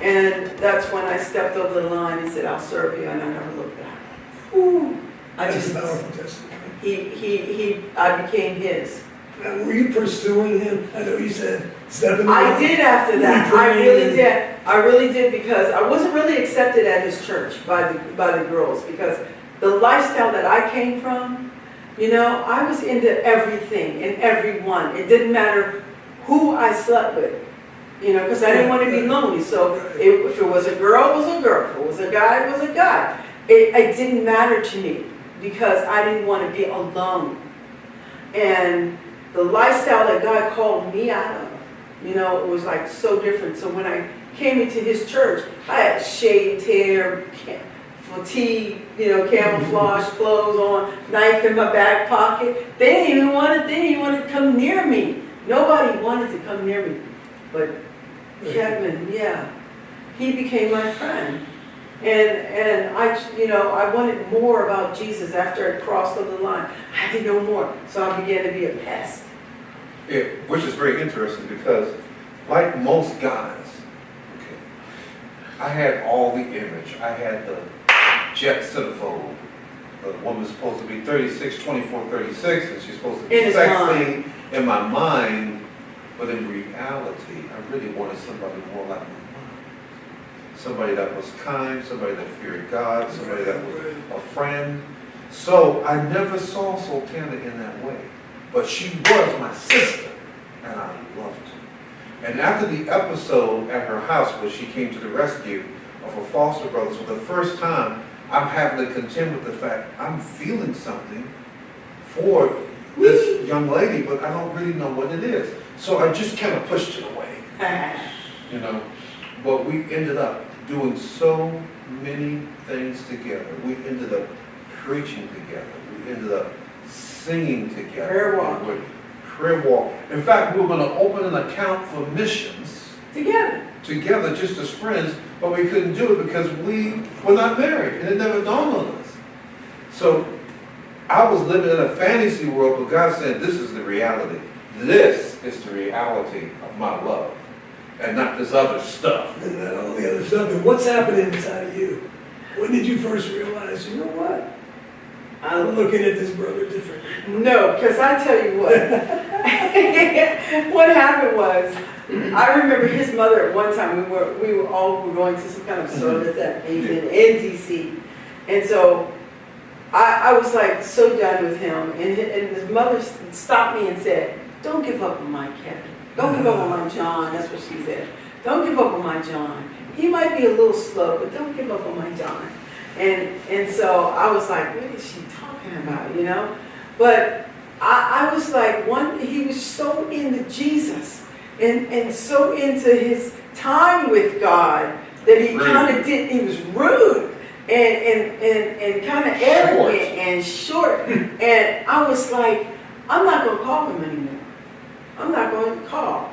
And that's when I stepped over the line and said, I'll serve you, and I never looked back. Ooh, I That's just, a powerful testimony. I became his. Now, were you pursuing him? I know you said stepping. I did after that. I really did. I really did, because I wasn't really accepted at his church by the girls, because the lifestyle that I came from, you know, I was into everything and everyone. It didn't matter who I slept with, you know, because I didn't want to be lonely. So if it was a girl, it was a girl. If it was a guy, it was a guy. It didn't matter to me, because I didn't want to be alone. And the lifestyle that God called me out of, you know, it was like so different. So when I came into his church, I had shaved hair, fatigue, you know, camouflage clothes on, knife in my back pocket. They didn't even want to come near me. Nobody wanted to come near me. But Kevin, yeah, he became my friend. And I wanted more about Jesus after I crossed over the line. I had to know more. So I began to be a pest. Which is very interesting, because like most guys, okay, I had all the image. I had the jet centerfold. The woman's supposed to be 36, 24, 36, and she's supposed to be sexy in my mind. But in reality, I really wanted somebody more like my mom. Somebody that was kind, somebody that feared God, somebody that was a friend. So I never saw Sultana in that way. But she was my sister, and I loved her. And after the episode at her house where she came to the rescue of her foster brothers, for the first time, I'm having to contend with the fact I'm feeling something for this young lady, but I don't really know what it is. So I just kind of pushed it away, you know. But we ended up doing so many things together. We ended up preaching together. We ended up singing together. Prayer walk. In fact, we were going to open an account for missions together just as friends, but we couldn't do it because we were not married, and it never dawned on us. So I was living in a fantasy world, but God said, this is the reality. This is the reality of my love, and not this other stuff. And not all the other stuff. And what's happening inside of you? When did you first realize, you know what? I'm looking at this brother differently. No, because I tell you what. What happened was, I remember his mother at one time, we were all going to some kind of service at in DC. And so I was like so done with him. And his mother stopped me and said, don't give up on my Kevin. Don't give up on my John. That's what she said. Don't give up on my John. He might be a little slow, but don't give up on my John. And so I was like, what is she talking about, you know? But I was like, he was so into Jesus and so into his time with God that he kind of he was rude and kind of arrogant and short. And I was like, I'm not going to call him anymore. I'm not going to call.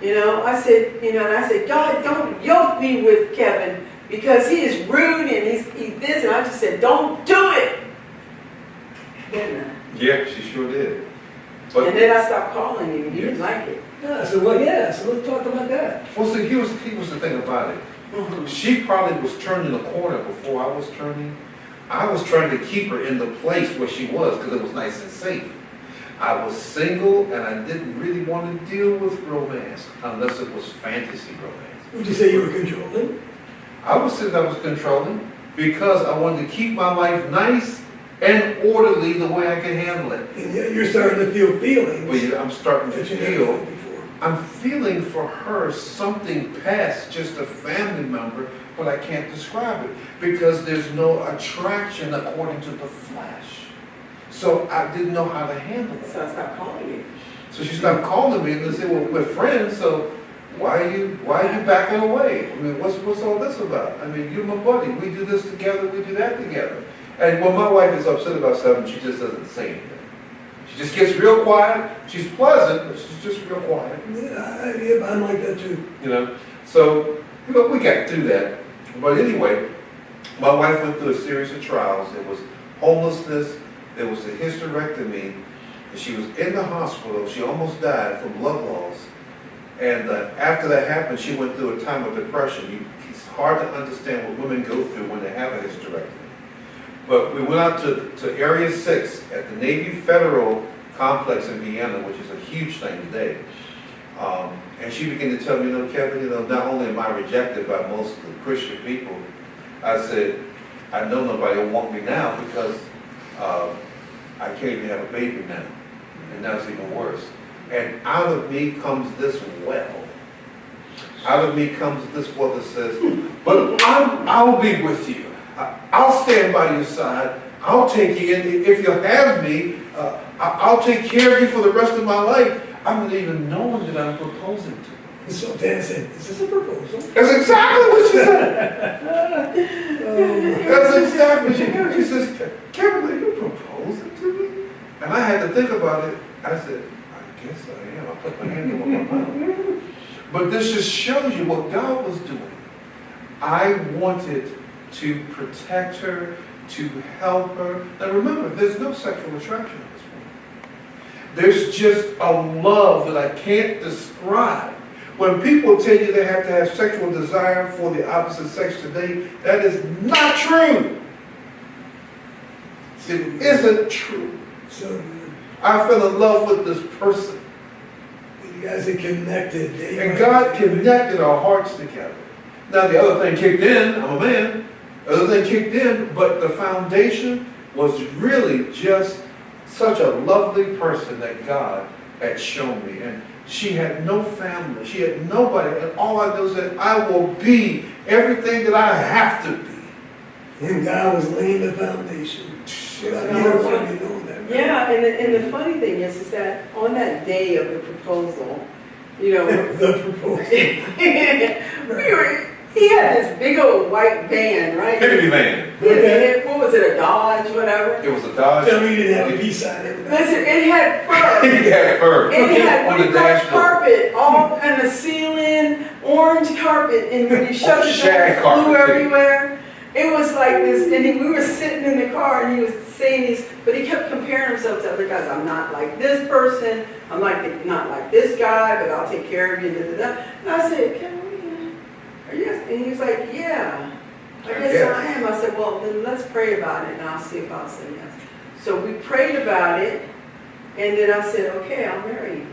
You know, I said, God, don't yoke me with Kevin, because he is rude and he's this, and I just said, don't do it. Didn't I? Yeah, she sure did. And then I stopped calling him. He didn't like it. Yeah, so let's talk about that. Well, see, here's the thing about it. Mm-hmm. She probably was turning the corner before I was turning. I was trying to keep her in the place where she was because it was nice and safe. I was single, and I didn't really want to deal with romance unless it was fantasy romance. Would you say you were controlling? I would say that I was controlling because I wanted to keep my life nice and orderly the way I could handle it. And yet you're starting to feel feelings. Well, yeah, I'm starting to that you never felt feel. before. I'm feeling for her something past just a family member, but I can't describe it because there's no attraction according to the flesh. So I didn't know how to handle it. So I stopped calling you. So she stopped calling me and said, well, we're friends, so why are you backing away? I mean, what's all this about? I mean, you're my buddy. We do this together, we do that together. And when my wife is upset about something, she just doesn't say anything. She just gets real quiet. She's pleasant, but she's just real quiet. Yeah, I'm like that too. You know, so we got through that. But anyway, my wife went through a series of trials. There was homelessness. There was a hysterectomy. And she was in the hospital. She almost died from blood loss. And after that happened, she went through a time of depression. It's hard to understand what women go through when they have a hysterectomy. But we went out to Area 6 at the Navy Federal Complex in Vienna, which is a huge thing today. And she began to tell me, Kevin, not only am I rejected by most of the Christian people, I said, I know nobody will want me now because I can't even have a baby now. And now it's even worse. And out of me comes this well. Out of me comes this well that says, but I'll be with you. I'll stand by your side. I'll take you in. If you have me, I'll take care of you for the rest of my life. I'm not even knowing that I'm proposing to her. And Sultana said, is this a proposal? That's exactly what she said. That's exactly what she said. She says, Kevin, are you proposing to me? And I had to think about it. I said, I guess I am. I put my hand on my mouth. But this just shows you what God was doing. I wanted to protect her, to help her. Now remember, there's no sexual attraction at this point. There's just a love that I can't describe. When people tell you they have to have sexual desire for the opposite sex today, that is not true. It isn't true. So I fell in love with this person. you guys are connected. And God connected our hearts together. Now the other thing kicked in, I'm a man, the other thing kicked in, but the foundation was really just such a lovely person that God had shown me. And she had no family, she had nobody, and all I know is that I will be everything that I have to be. And God was laying the foundation. You don't want to be doing that. Right? Yeah, and the funny thing is that on that day of the proposal, the proposal. He had this big old white van, right? Hippity van. What was it, a Dodge, whatever? It was a Dodge. Tell me you didn't have a peace sign in it. Listen, it had fur. It had fur. It had On the white dashboard. carpet, all on the ceiling, orange carpet, and when you shut the Shag door, it carpet, flew too. everywhere. It was like this, and we were sitting in the car, and he was saying these, but he kept comparing himself to other guys. I'm not like this person. I'm not like this guy, but I'll take care of you. Da, da, da. And I said, are you guys? And he was like, yeah, I guess I am. I said, well, then let's pray about it, and I'll see if I'll say yes. So we prayed about it, and then I said, okay, I'll marry you.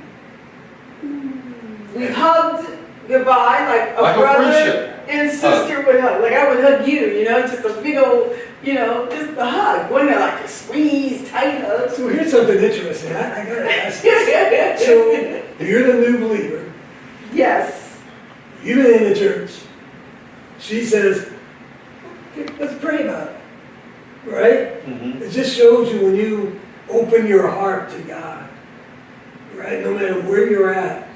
We hugged goodbye like a brother and sister would hug. Like I would hug you, just a big old, just a hug. Wasn't it like a squeeze, tight hug? So here's something interesting. I got to ask this. So you're the new believer. Yes. You've been in the church. She says, okay, let's pray about it. Right? Mm-hmm. It just shows you when you open your heart to God. Right? No matter where you're at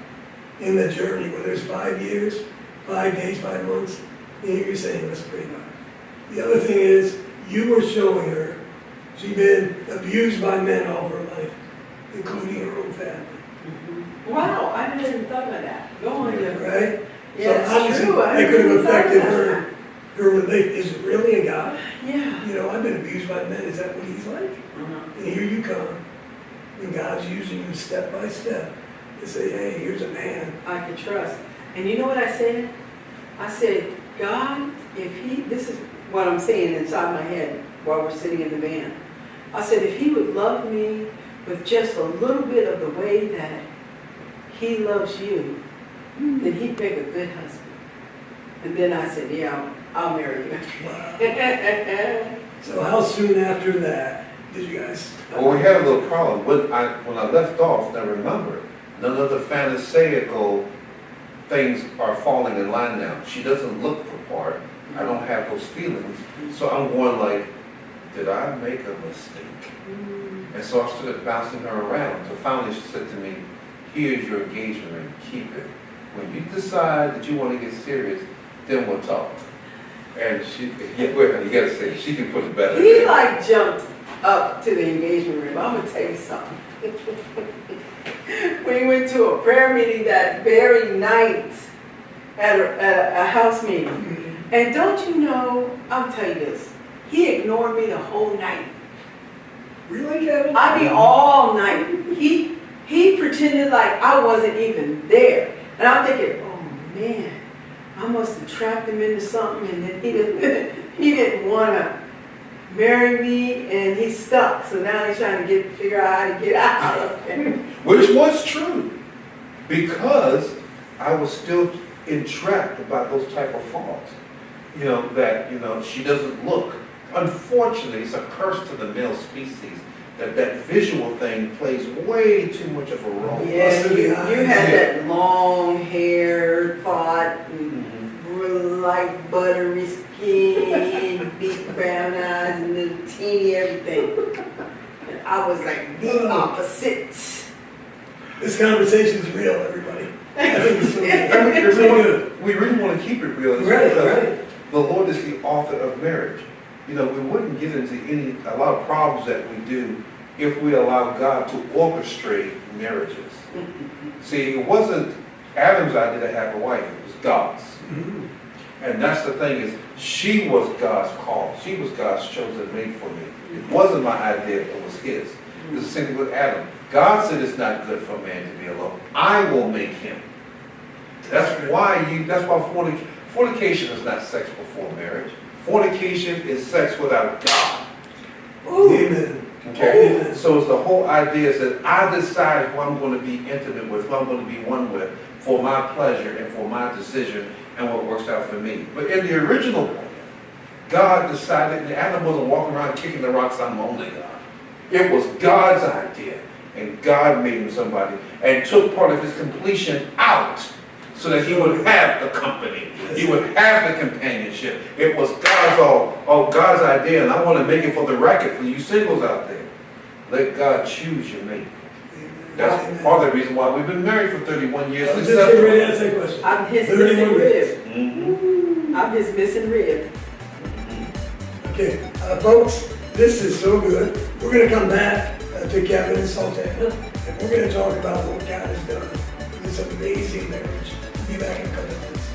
in the journey, whether it's 5 years, 5 days, 5 months, you're saying, let's pray about it. The other thing is, you were showing her she'd been abused by men all her life, including her own family. Mm-hmm. Wow, I didn't even thought about that. Go on, Jim. Right? Yeah, so it's true. I that could have didn't thought affected about her. that. Her relation. Is it really a God? Yeah. I've been abused by men. Is that what he's like? And here you come, and God's using you step by step to say, hey, here's a man I could trust. And you know what I said? I said, God, this is what I'm saying inside my head while we're sitting in the van. I said, if he would love me with just a little bit of the way that he loves you, then he'd make a good husband. And then I said, yeah, I'll marry you. Wow. So how soon after that did you guys? Well, we had a little problem. When I left off, now remember, none of the pharisaical things are falling in line now. She doesn't look the part. I don't have those feelings. So I'm going like, did I make a mistake? And so I started bouncing her around. So finally she said to me, here's your engagement ring, keep it. When you decide that you want to get serious, then we'll talk. And you gotta say, she can put it better. He like jumped up to the engagement ring. I'm gonna tell you something. We went to a prayer meeting that very night at a house meeting. And don't you know, I'll tell you this, he ignored me the whole night. Really, Kevin? I mean all night. He pretended like I wasn't even there. And I'm thinking, oh man, I must have trapped him into something, and then he didn't want to marry me, and he's stuck. So now he's trying to figure out how to get out of it. Which was true, because I was still entrapped about those type of faults. That she doesn't look. Unfortunately, it's a curse to the male species that visual thing plays way too much of a role. Yeah, you had that long hair, thought, and like buttery skin, big brown eyes, and little teeny everything. And I was like the opposite. This conversation is real, everybody. I think it's so good. We really want to keep it real. Right. The Lord is the author of marriage. We wouldn't get into a lot of problems that we do if we allow God to orchestrate marriages. See, it wasn't Adam's idea to have a wife, it was God's. And that's the thing is, she was God's call. She was God's chosen mate for me. It wasn't my idea, it was his. It's the same thing with Adam. God said it's not good for a man to be alone. I will make him. That's why fornication is not sex before marriage. Fornication is sex without God. Amen. Okay? Amen. So it's the whole idea is that I decide who I'm going to be intimate with, who I'm going to be one with, for my pleasure and for my decision and what works out for me. But in the original plan, God decided, and Adam wasn't walking around kicking the rocks, I'm only God. It was God's idea. And God made him somebody and took part of his completion out so that he would have the company. He would have the companionship. It was God's idea, and I want to make it for the record for you singles out there. Let God choose your mate. That's part of the reason why we've been married for 31 years. Just get ready to ask that question. I'm his missing rib. I'm his missing rib. Okay, folks, this is so good. We're going to come back to Kevin and Sultana, and we're going to talk about what God has done in this amazing marriage. Be back in a couple of minutes.